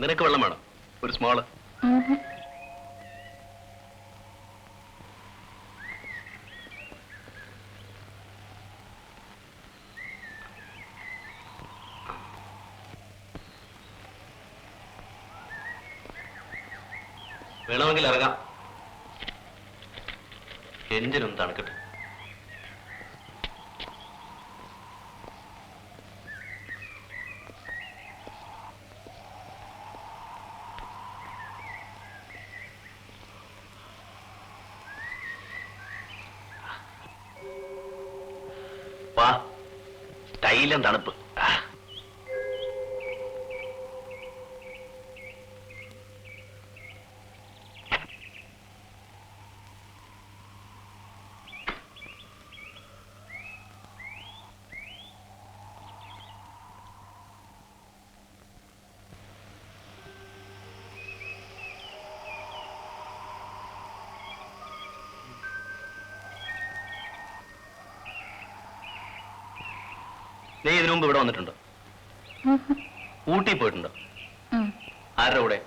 നിനക്ക് വെള്ളം വേണം? ഒരു സ്മോള്. വേണമെങ്കിൽ ഇറങ്ങാം. എഞ്ചിനൊന്ന് തണുക്കട്ടെ. വാ, സ്റ്റൈലും തണുപ്പ്. നീ ഇതിനു മുമ്പ് ഇവിടെ വന്നിട്ടുണ്ടോ? ഊട്ടി പോയിട്ടുണ്ടോ? ആരുടെ കൂടെ?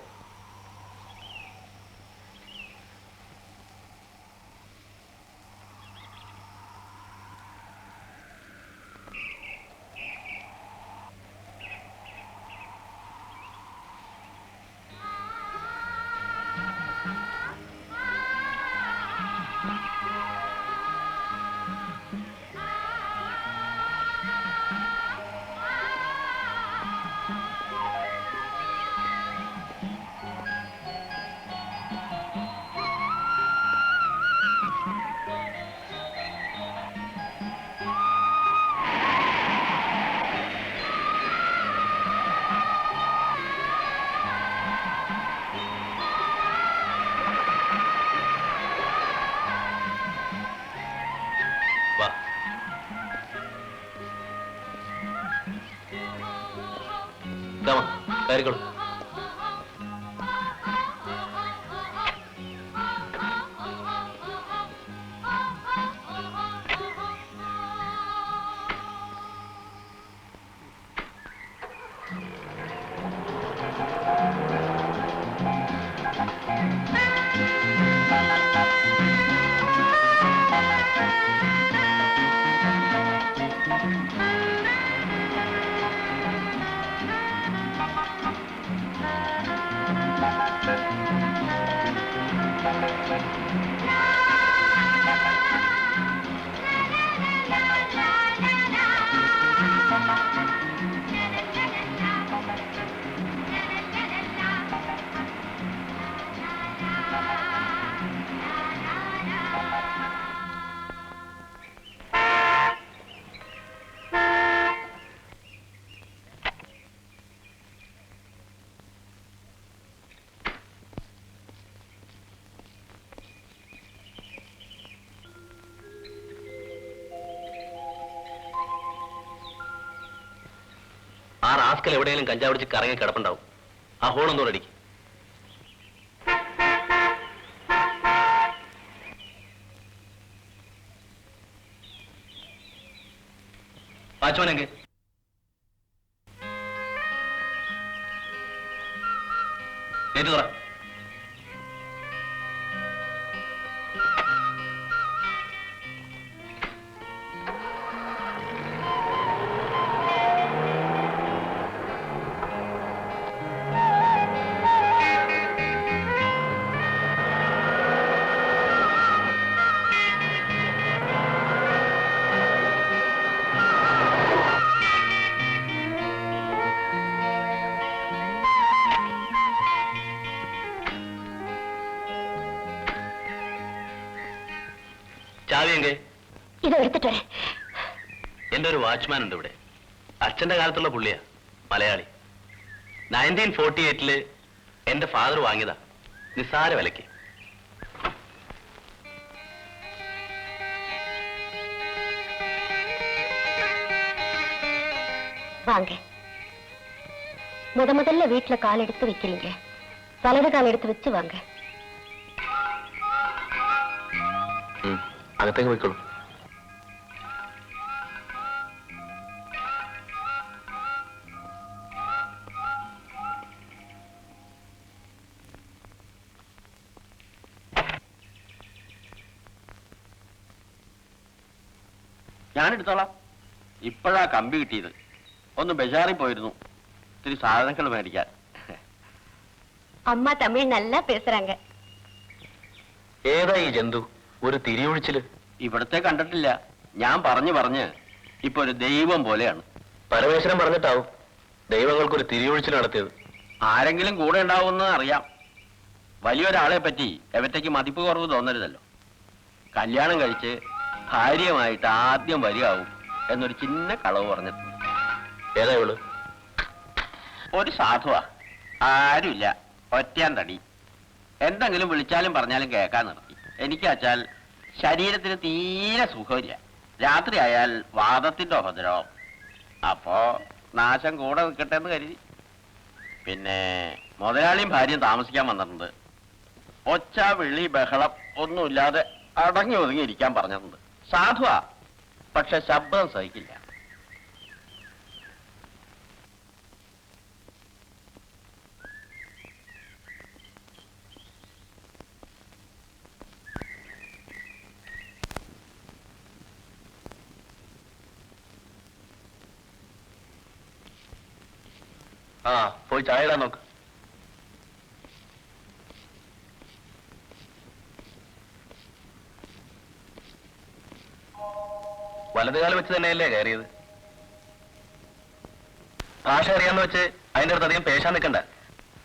കയറിക്കോളൂ. ആ റാസ്കൽ എവിടെയെങ്കിലും കഞ്ചാവടിച്ച് കറങ്ങി കിടപ്പുണ്ടാവും. ആ ഹോണൊന്നും അടിക്കും. വാച്ച്മാനെങ്കിൽ ഗേറ്റ് തുറ. ചാവിയെങ്കെ ഇതെടുത്തിട്ട് എന്റെ ഒരു വാച്ച്മാൻ ഉണ്ട് ഇവിടെ. അച്ഛന്റെ കാലത്തുള്ള പുള്ളിയാ, മലയാളി. 1948 എന്റെ ഫാദർ വാങ്ങിയതാ, നിസ്സാര വിലക്ക്. வாங்க. முதல்ல வீட்டுல கால் எடுத்து வைக்கலீங்க, வலது கால் எடுத்து வச்சு வாங்க. അകത്തേക്ക് പോയിക്കോളൂ. ഞാൻ എടുത്തോളാം. ഇപ്പോഴാ കമ്പി കിട്ടിയത്. ഒന്ന് ബജാറിൽ പോയിരുന്നു ഇത്തിരി സാധനങ്ങൾ മേടിക്കാൻ. അമ്മ തമിഴ് നല്ല പേசுறாங்க. ഏതാ ഈ ജന്തു? ഒരു തിരിയൊഴിച്ചില്. ഇവിടത്തെ കണ്ടിട്ടില്ല. ഞാൻ പറഞ്ഞ് ഇപ്പൊ ഒരു ദൈവം പോലെയാണ്. പരമേശ്വരൻ പറഞ്ഞിട്ടാവും ദൈവങ്ങൾക്കൊരു തിരിയൊഴിച്ചിൽ നടത്തിയത്. ആരെങ്കിലും കൂടെ ഉണ്ടാവുമെന്ന് അറിയാം. വലിയൊരാളെ പറ്റി എവറ്റയ്ക്ക് മതിപ്പ് കുറവ് തോന്നരുതല്ലോ. കല്യാണം കഴിച്ച് ഭാര്യയുമായിട്ട് ആദ്യം വരികയാവും എന്നൊരു ചിന്ന കളവ് പറഞ്ഞിട്ടുണ്ട്. ഏതാ ഇവള്? ഒരു സാധുവാ, ആരുമില്ല, ഒറ്റയാൻ തടി. എന്തെങ്കിലും വിളിച്ചാലും പറഞ്ഞാലും കേൾക്കാൻ നിർത്തി. എനിക്കാച്ചാൽ ശരീരത്തിന് തീരെ സുഖമില്ല. രാത്രി ആയാൽ വാദത്തിന്റെ ഉപദ്രവം. അപ്പോ നാശം കൂടെ നിൽക്കട്ടെ എന്ന് കരുതി. പിന്നെ മുതലാളിയും ഭാര്യയും താമസിക്കാൻ വന്നിട്ടുണ്ട്. ഒച്ച വിളി ബഹളം ഒന്നുമില്ലാതെ അടങ്ങി ഒതുങ്ങി ഇരിക്കാൻ പറഞ്ഞിട്ടുണ്ട്. സാധുവാ, പക്ഷെ ശബ്ദം സഹിക്കില്ല. ആ, പോയി ചായ ഇടാൻ നോക്ക്. വലതുകാലം വെച്ച് തന്നെയല്ലേ കയറിയത്? ഭാഷ അറിയാന്ന് വെച്ച് അതിന്റെ അടുത്ത് അധികം പേശാൻ നിൽക്കണ്ട.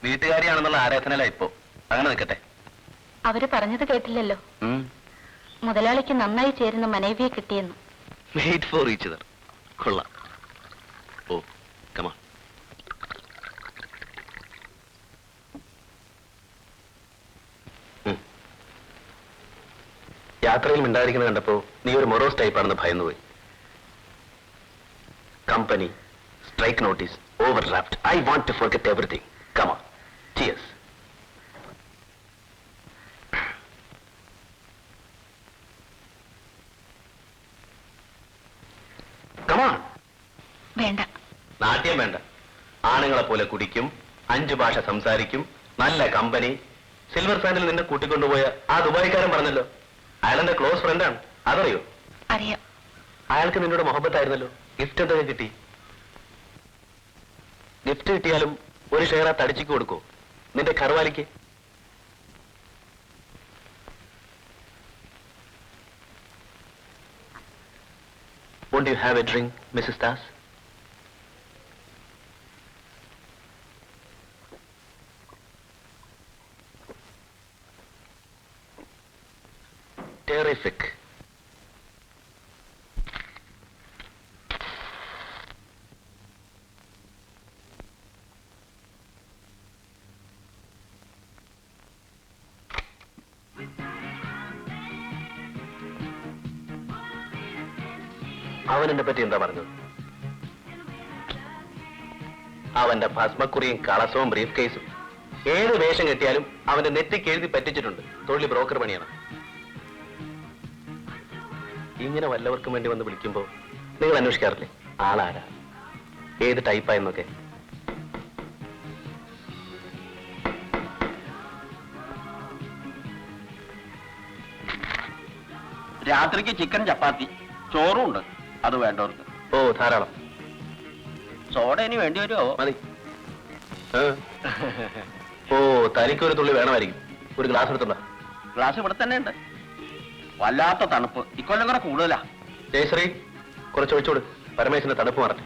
വീട്ടുകാരിയാണെന്നുള്ള ആരാധനയില ഇപ്പോ. അങ്ങനെ നിൽക്കട്ടെ. അവര് പറഞ്ഞത് കേട്ടില്ലല്ലോ, മുതലാളിക്ക് നന്നായി ചേരുന്ന മനേവിയെ കിട്ടിയെന്ന്. Wait for each other. കൊള്ളാം. ഓ, കമാ. യാത്രയിൽ മിണ്ടായിരിക്കുന്നത് കണ്ടപ്പോ നീ ഒരു മൊറോസ് ടൈപ്പാണെന്ന് ഭയന്നുപോയി. Company, strike notice, overdraft. I want to forget everything. Come on, cheers. Come on. വേണ്ട. നാട്യം വേണ്ട. ആണുങ്ങളെ പോലെ കുടിക്കും, 5 ഭാഷ സംസാരിക്കും, നല്ല കമ്പനി. സിൽവർ സാൻഡിൽ നിന്നെ കൂട്ടിക്കൊണ്ടുപോയ ആ ദുബായിക്കാരൻ പറഞ്ഞല്ലോ, അയാളെന്റെ ക്ലോസ് ഫ്രണ്ടാണ്. അതറിയോ? അറിയാം. അയാൾക്ക് നിന്നോട് മൊഹബത്തായിരുന്നല്ലോ. ഗിഫ്റ്റ് എന്തൊക്കെ കിട്ടി? ഗിഫ്റ്റ് കിട്ടിയാലും ഒരു ഷെയർ ആ തടിച്ചിക്ക് കൊടുക്കോ നിന്റെ കറുവാലിക്ക്? Won't you have a drink, Mrs. Das? Terrific. അവൻ എന്നെ പറ്റി എന്താ പറഞ്ഞത്? അവന്റെ ഭസ്മക്കുറിയും കളസവും ബ്രീഫ് കേസും ഏത് വേഷം കെട്ടിയാലും അവന്റെ നെറ്റിക്ക് എഴുതി പറ്റിച്ചിട്ടുണ്ട്. തൊഴിൽ ബ്രോക്കർ പണിയാണ്. ഇങ്ങനെ വല്ലവർക്കും വേണ്ടി വന്ന് വിളിക്കുമ്പോ നിങ്ങൾ അന്വേഷിക്കാറില്ലേ ആളാരാ, ഏത് ടൈപ്പായെന്നൊക്കെ? രാത്രിക്ക് ചിക്കൻ ചപ്പാത്തി, ചോറും ഉണ്ട്. അത് വേണ്ടവർക്ക്. ഓ, ധാരാളം. സോഡ ഇനി വേണ്ടി വരുമോ? മതി. ഓ, തനിക്കൊരു തുള്ളി വേണമായിരിക്കും. ഒരു ഗ്ലാസ് എടുത്തുള്ള. ഗ്ലാസ് ഇവിടെ തന്നെ ഉണ്ട്. വല്ലാത്ത തണുപ്പ് ഇക്കൊല്ലം കൂടെ കൂടുതലാ. ജയശ്രീ, കുറച്ച് ഒഴിച്ചോട്. പരമേശ്വരന്റെ തണുപ്പ് മാറട്ടെ.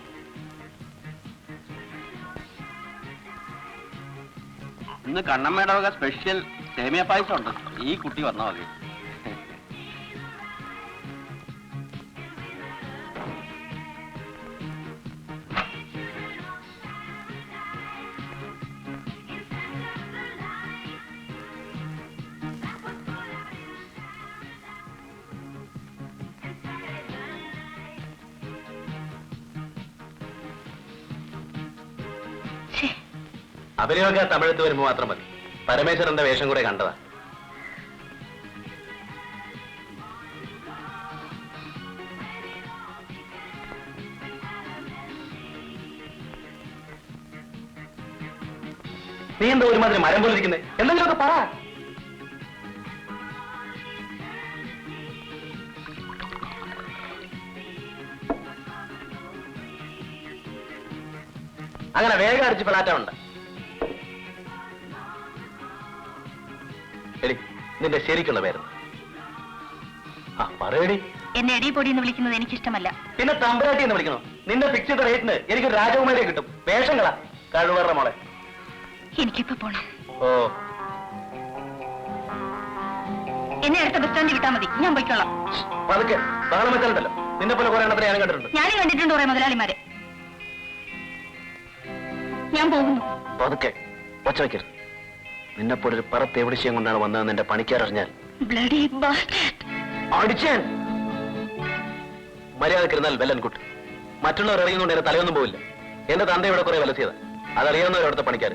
ഇന്ന് കണ്ണമ്മയുടെ വക സ്പെഷ്യൽ സേമിയ പായസം ഉണ്ട്. ഈ കുട്ടി വന്ന വകെ. അവരെയൊക്കെ തമിഴത്ത് വരുമ്പോ മാത്രം മതി. പരമേശ്വരന്റെ വേഷം കൂടെ കണ്ടതാ. നീ എന്താ ഒരുമാതിരി മരം പോലെ ഇരിക്കുന്നേ? എന്തെങ്കിലുമൊക്കെ പറ. അങ്ങനെ വേഗം അടിച്ച് ഫ്ലാറ്റാവുണ്ട്. എടി, നിന്റെ ശരിക്കുള്ള പേരെന്ന്? ആ പറയടി. എന്നെ എടി പൊടി എന്ന് വിളിക്കുന്നത് എനിക്കിഷ്ടമല്ല. പിന്നെ തമ്പുരാട്ടി എന്ന് വിളിക്കണോ? നിന്റെ ഫിക്സ് ചെയ്ത റേറ്റിന് എനിക്ക് രാജകുമാരിയെ കിട്ടും. വേഷങ്ങളാ കഴിവറ മോളെ. എനിക്കിപ്പോ പോണം. ഓ, എന്നെ അടുത്ത ബസ് സ്റ്റാൻഡിൽ വിട്ടാൽ മതി, ഞാൻ പോയിക്കോളാം. പതുക്കെ ബഹളം വെച്ചാലുണ്ടല്ലോ. നിന്നെ പോലെ കുറെ എണ്ണത്തിനെ ഞാനും കണ്ടിട്ടുണ്ട്. ഞാനും കണ്ടിട്ടുണ്ട് കുറെ മുതലാളിമാരെ. ഞാൻ പോകുന്നു. പതുക്കെ ഒച്ച വയ്ക്കരുത്. നിന്നെപ്പോലെ ഒരു പറത്ത് എവിടെ വിഷയം കൊണ്ടാണ് വന്നതെന്ന് എന്റെ പണിക്കാരറിഞ്ഞാൽ ബ്ലഡി ബാസ്റ്റേർഡ്. അടിച്ചാൻ. മര്യാദക്കിരുന്നാൽ വെല്ലൻ കുട്ടി. മറ്റുള്ളവർ അറിയുന്നുണ്ട് എന്റെ തലയൊന്നും പോവില്ല. എന്റെ തന്ത ഇവിടെ കുറെ വലസിയതാ. അതറിയാവുന്നവർ അവിടുത്തെ പണിക്കാർ.